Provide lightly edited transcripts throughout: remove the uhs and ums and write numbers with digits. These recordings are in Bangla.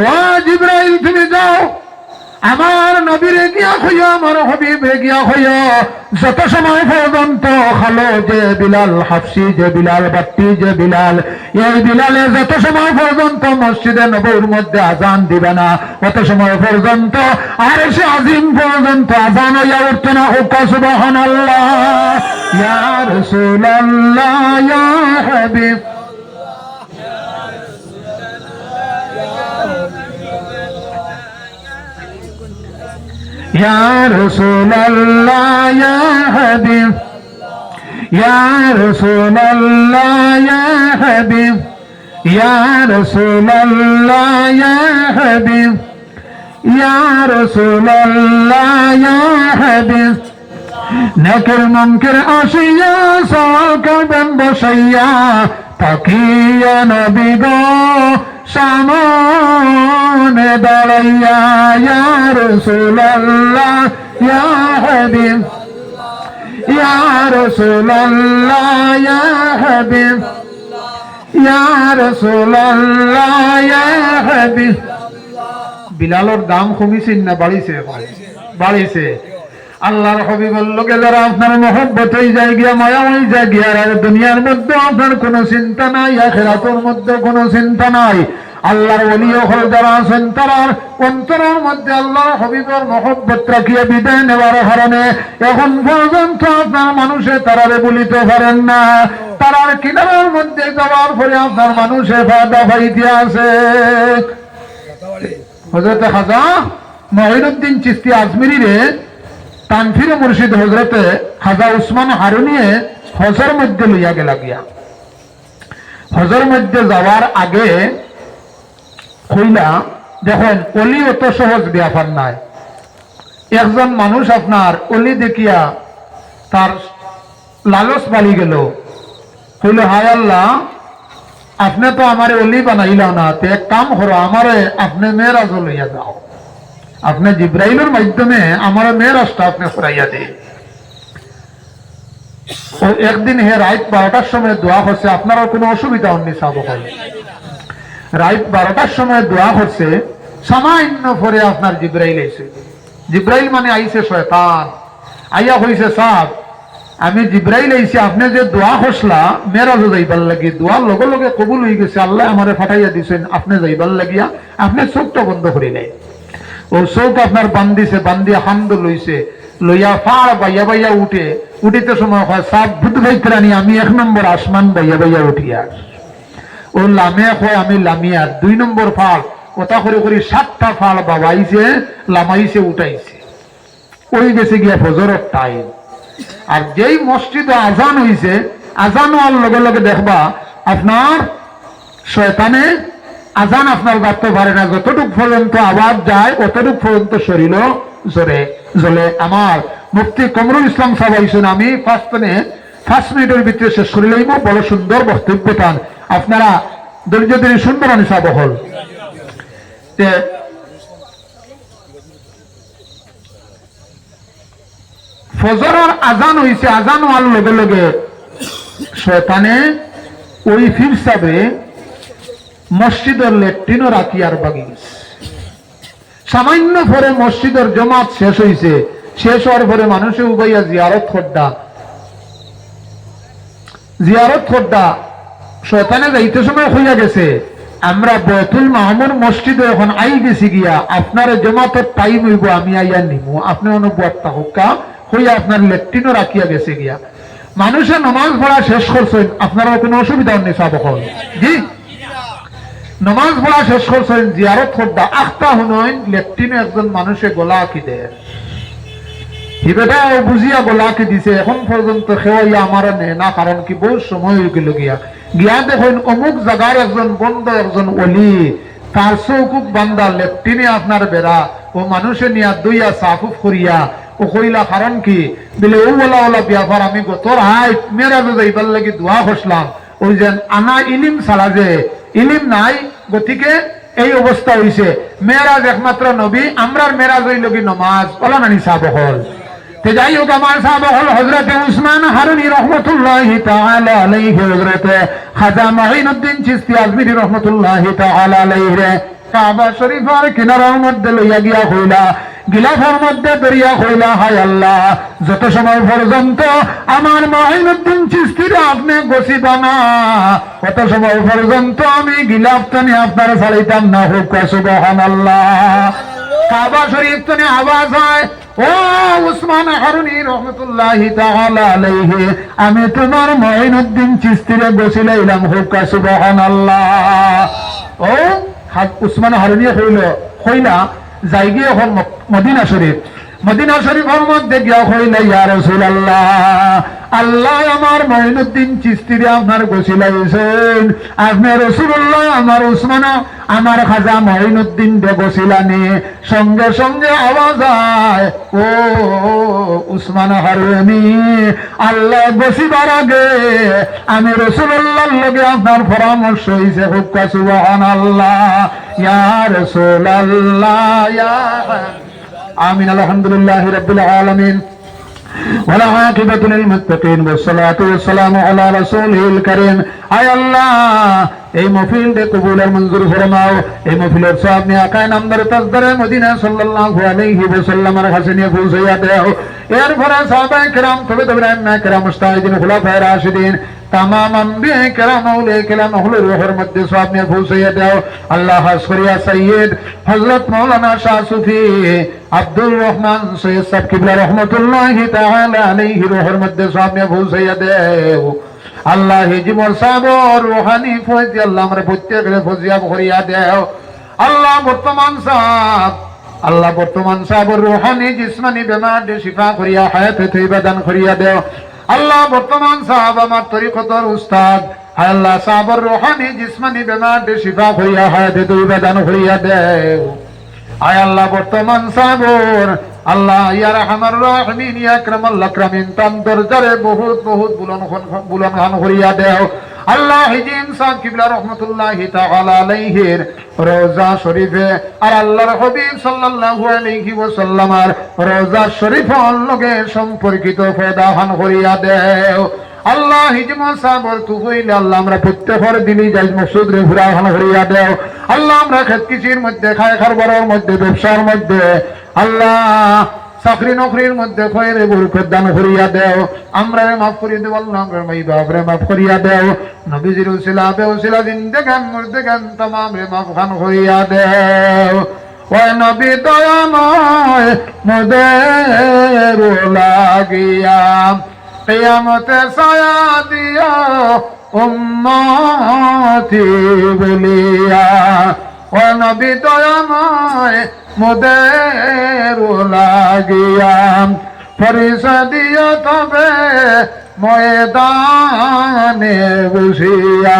ও জিবরাইল তুমি যাও আমার নবীরে গিয়া হইয়া আমার হাবিবে গিয়া হইয়া যত সময় পর্যন্ত খালো যে বিলাল হাফসি যে বিলাল বাট্টি যে বিলাল এই বিলালে যত সময় পর্যন্ত মসজিদে নববীর মধ্যে আজান দিবে না তত সময় পর্যন্ত আর সে আজিম পর্যন্ত আজান হইয়া উঠতে না হোক সুবহানাল্লাহ ইয়া রাসূলুল্লাহ ইয়া হাবিব يا رسول الله يا حبيب يا رسول الله يا حبيب يا رسول الله يا حبيب يا رسول الله يا حبيب نكر منكر أشياء سواك بن بشيا تقيا نبي সামনে দাঁড়াইয়া ইয়া রাসূলুল্লাহ ইয়া হাবিব ইয়া রাসূলুল্লাহ ইয়া হাবিব ইয়া রাসূলুল্লাহ ইয়া হাবিব বিলালের দাম কমিছে না বাড়িছে? বাড়িছে। আল্লাহর হাবিবের লোকে যারা আপনার মহব্বত হয়ে যায় গিয়া মায়া হয়ে যায় গিয়া আর দুনিয়ার মধ্যে আপনার কোনো চিন্তা নাই আখিরাতের মধ্যে কোনো চিন্তা নাই আল্লাহর ওলিও হল যারা আছেন তারার অন্তরের মধ্যে আল্লাহর হাবিবের মহব্বত রাখিয়া বিদায় নেওয়ার কারণে এখন পর্যন্ত আপনার মানুষে তারারে বলিতে পারেন না তারার কিনারের মধ্যে যাওয়ার পরে আপনার মানুষে ফায়দা পাইতে আছে। হযরত খাজা মঈনুদ্দিন চিশতি আজমিরিরে তানফির মুর্শিদ হযরতে খাজা উসমান হারুনিয়ে হজর মধ্যে লইয়া গেলা গিয়া হজর মধ্যে যাওয়ার আগে কইলা দেখেন অলি অত সহজ ব্যাপার নাই একজন মানুষ আপনার অলি দেখিয়া তার লালস বাড়ি গেল কইল হায় আল্লাহ আপনি তো আমারে অলি বানাইলা না তো এক কাম করো আমারে আপনি মেরাজ লইয়া যাও আপনি জিব্রাইলের মাধ্যমে আমার মেরাজটা আপনি করাইয়া দেন। একদিন হে রাত 12টার সময় দোয়া হচ্ছে আপনারও কোনো অসুবিধা হয়নি সাবক রাত 12টার সময় দোয়া হচ্ছে সামান্য পরে আপনার জিব্রাইল আইছে জিব্রাইল মানে আইছে শয়তান আইয়া হইছে সাব আমি জিব্রাইল আইছি আপনি যে দোয়া হসলা মেরাজ যাইবার লাগি দোয়ার লগে লগে কবুল হয়ে গেছে আল্লাহ আমারে ফাটাইয়া দিছেন আপনি যাইবার লাগিয়া আপনি চোখটা বন্ধ করিলেন ও চোখ আপনার বান্ধিছে বান্ধিয়া হামদ লইছে লইয়া ফাড় বাইয়া বাইয়া উঠে উঠিতে সময় হয় সাপ বুধ ভাইত্রানি আমি 1 নম্বর আসমান বাইয়া বাইয়া উঠিয়া ও লামে হয় আমি লামিয়া 2 নম্বর ফাড় কথা করে করে 7টা ফাড় বাবাইছে লামাইছে উঠাইছে ওই গেছে গিয়া ফজরের টাইম আর যেই মসজিদে আজান হইছে আজান হওয়ার লগে লগে দেখবা আপনার শয়তানে আজান আপনার গাতে পারে না যতটুকু পর্যন্ত আওয়াজ যায় ততটুকু পর্যন্ত শরীর জোরে জ্বলে। আমার মুফতি কমরুল ইসলাম সাহেব আইসেন আমি 5 মিনিটের ভিতরে শেষ করে লইব বড় সুন্দর বক্তব্য পান আপনারা ধৈর্য ধরে শুনবেন আমি সাহেব হল ফজরের আজান হইছে আজান হওয়ার লগে লগে শয়তানে ওই ফির সাবে মসজিদের লেট্রিনও রাখি আর বাগি সামান্য পরে মসজিদের জমাত শেষ হইছে শেষ হওয়ার পরে মানুষে উবাইয়া জিয়ারত খোদ্দা শয়তানে যাইতে সময় হইয়া গেছে আমরা বয়তুল মাহমুর মসজিদে এখন আই গেছি গিয়া আপনার জমাতের টাইম হইব আমি আইয়া নিমু আপনি অনুবাদটা হোকা হইয়া আপনার লেট্রিনও রাখিয়া গেছে গিয়া মানুষে নামাজ পড়া শেষ করছেন আপনারা কোনো অসুবিধা নেই সাবক জি নমাজ পড়া শেষ করছেন জিয়ারত খোদ্দা আখতা হুনইন লেট্রিনে একজন মানুষে গোলা আঁকি দেয় হিবেটাও বুঝিয়া গোলা আঁকি দিছে এখন পর্যন্ত খেয়াইয়া আমার নে না কারণ কি বহু সময় হয়ে গেল গিয়া গিয়া দেখেন অমুক জায়গার একজন বন্ধ একজন অলি তার চৌকুক বান্দা লেট্রিনে আপনার বেড়া ও মানুষে নিয়া দুইয়া সাফুফ করিয়া ও কইলা কারণ কি বলে ও বলা ওলা ব্যাপার আমি গতর হাই মেরাজে যাইবার লাগি দোয়া বসলাম ওই যে আনা ইলিম ছাড়া যে ইলিম নাই গতিকে এই অবস্থা হইছে মেরাজ একমাত্র নবী আমরার মেরাজ হইল কি নমাজ বলা নানি সাহাব হল তে যাই হোক আমার সাহাব হল হযরতে উসমান হারুনি রাহমাতুল্লাহি তাআলা আলাইহি হযরতে খাজা মঈনুদ্দিন চিশতি আজমিরি রাহমাতুল্লাহি তাআলা আলাইহি কাবা শরীফের কিনারার মধ্যে লইয়া গিয়া হইলা গিলাফের মধ্যে দরিয়া হইলা, হায় আল্লাহ, যত সময় পর্যন্ত আমার মাইনুদ্দিন চিশতির আপনি গছিবা না, কত সময় পর্যন্ত আমি গিলাফ টানে আপনার ছাড়িতাম না। হোক সুবহানাল্লাহ। কাবা শরীফ টানে আওয়াজ হয়, ও উসমান হারুনি রহমতুল্লাহি তাআলা আলাইহি, আমি তোমার মাইনুদ্দিন চিশতিরে গছিলাইলাম। হোক সুবহানাল্লাহ। ও উসমান হারুনি হইলা যাই গিয়ে এখন মদিনা শরীফ, মদিনা শরীফের মধ্যে গিয়া হইলা, ইয়া রাসূলুল্লাহ, আল্লাহ আমার মাইনুদ্দিন চিশতিরে আপনার গছিলাইছেন, আপনি রাসূলুল্লাহ আমার উসমান আমার খাজা মাইনুদ্দিন দে গছিলানি। সঙ্গে সঙ্গে আওয়াজ আয়, ও উসমান হারুনি, আল্লাহ গছিবার আগে আমি রাসূলুল্লাহর লগে আপনার পরামর্শ হইছে। হুক সুবহানাল্লাহ। ইয়া রাসূলুল্লাহ, ইয়া আমিন। আলহামদুলিল্লাহি রাব্বিল আলামিন ওয়ালা আকিবাতু লিল মুত্তাকিন ওয়াসসালাতু ওয়াসসালামু আলা রাসূলিল কারীম। আয় আল্লাহ, এই মাহফিলকে কবুল আর মঞ্জুর ফরমাও। এই মাহফিলের সওয়াব নিয়ে আকা নামদার তাজদারে মদিনা সাল্লাল্লাহু আলাইহি ওয়াসাল্লামের কাছে নিয়ে পৌঁছাইয়া দাও। এরপরে সাহাবায়ে কেরাম, তবে ইমামে কেরাম, মুস্তাহিদিন, খুলাফায়ে রাশিদিন, তামাম আম্বিয়া কেরাম, আউলিয়া কেরাম, আহলুর রূহের মধ্যে সওয়াব নিয়ে পৌঁছাইয়া দাও। আল্লাহ খাস করিয়া সাইয়্যিদ হযরত মাওলানা শাহ সুফি আব্দুর রহমান সৈয়দ সাহেব কিবলা রহমাতুল্লাহি তাআলা আলাইহি রূহের মধ্যে সওয়াব নিয়ে পৌঁছাইয়া দাও। আল্লাহ হিজমর সাবর রুহানি ফয়জ আল্লাহ আমরা প্রত্যেকের ফজিয়াব করিয়া দাও। আল্লাহ বর্তমান সাবর রুহানি জিসমানি বেমার দে শিফা করিয়া হায়াতে তৈবা দান করিয়া দাও। আল্লাহ বর্তমান সাহাব আমার তরিকতর উস্তাদ, আল্লাহ সাবর রুহানি জিসমানি বেমার দে শিফা করিয়া হায়াতে তৈবা দান করিয়া দাও। আয় আল্লাহ বর্তমান সাবর আল্লাহ ইয়া রাহমার রাহিমিন, ইয়া আকরামাল আকরামিন, তান দরজারে বহুত বহুত বুলন খান করিয়া দাও। আল্লাহ হিজিম সাহেব কিবলা রহমাতুল্লাহি তাআলা আলাইহির রওজা শরীফে আর আল্লাহর হাবিব সাল্লাল্লাহু আলাইহি ওয়াসাল্লামের রওজা শরীফের লগে সম্পর্কিত ফায়দা খান করিয়া দাও। আল্লাহ হিজম সাবর তু হইলে আল্লাহ আমরা প্রত্যেকের দিনই যাই মকসুদ রে ঘুরা খান করিয়া দাও। আল্লাহ আমরা খেত কৃষির মধ্যে, খায় খারবারের মধ্যে, ব্যবসার মধ্যে, আল্লাহ চাকরি নকরির মধ্যে খয়েরে বরকত দান করিয়া দাও। আমরা মাফ করিয়া দেও আল্লাহ, আমরা মাই বাপরে মাফ করিয়া দেও। নবীজির উসিলা বেউসিলা জিন্দেগান মুর্দেগান तमाम রে মাফ খান করিয়া দেও। ও নবী দয়াময় মোদের লাগিয়া কিয়ামতে ছায়া দিও উম্মতি বলিয়া। ও নবী দয়াময় মোদের লাগিয়া ফরিসা দিও তবে ময়দানে বসিয়া।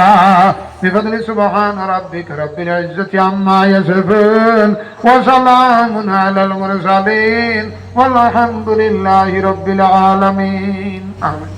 বিফদলি সুবহান রাব্বিকা রাব্বিল ইজ্জাতি আম্মা ইয়াসিফুন ওয়া সালামুন আলাল মুরসালিন ওয়ালহামদুলিল্লাহি রাব্বিল আলামিন। আমিন।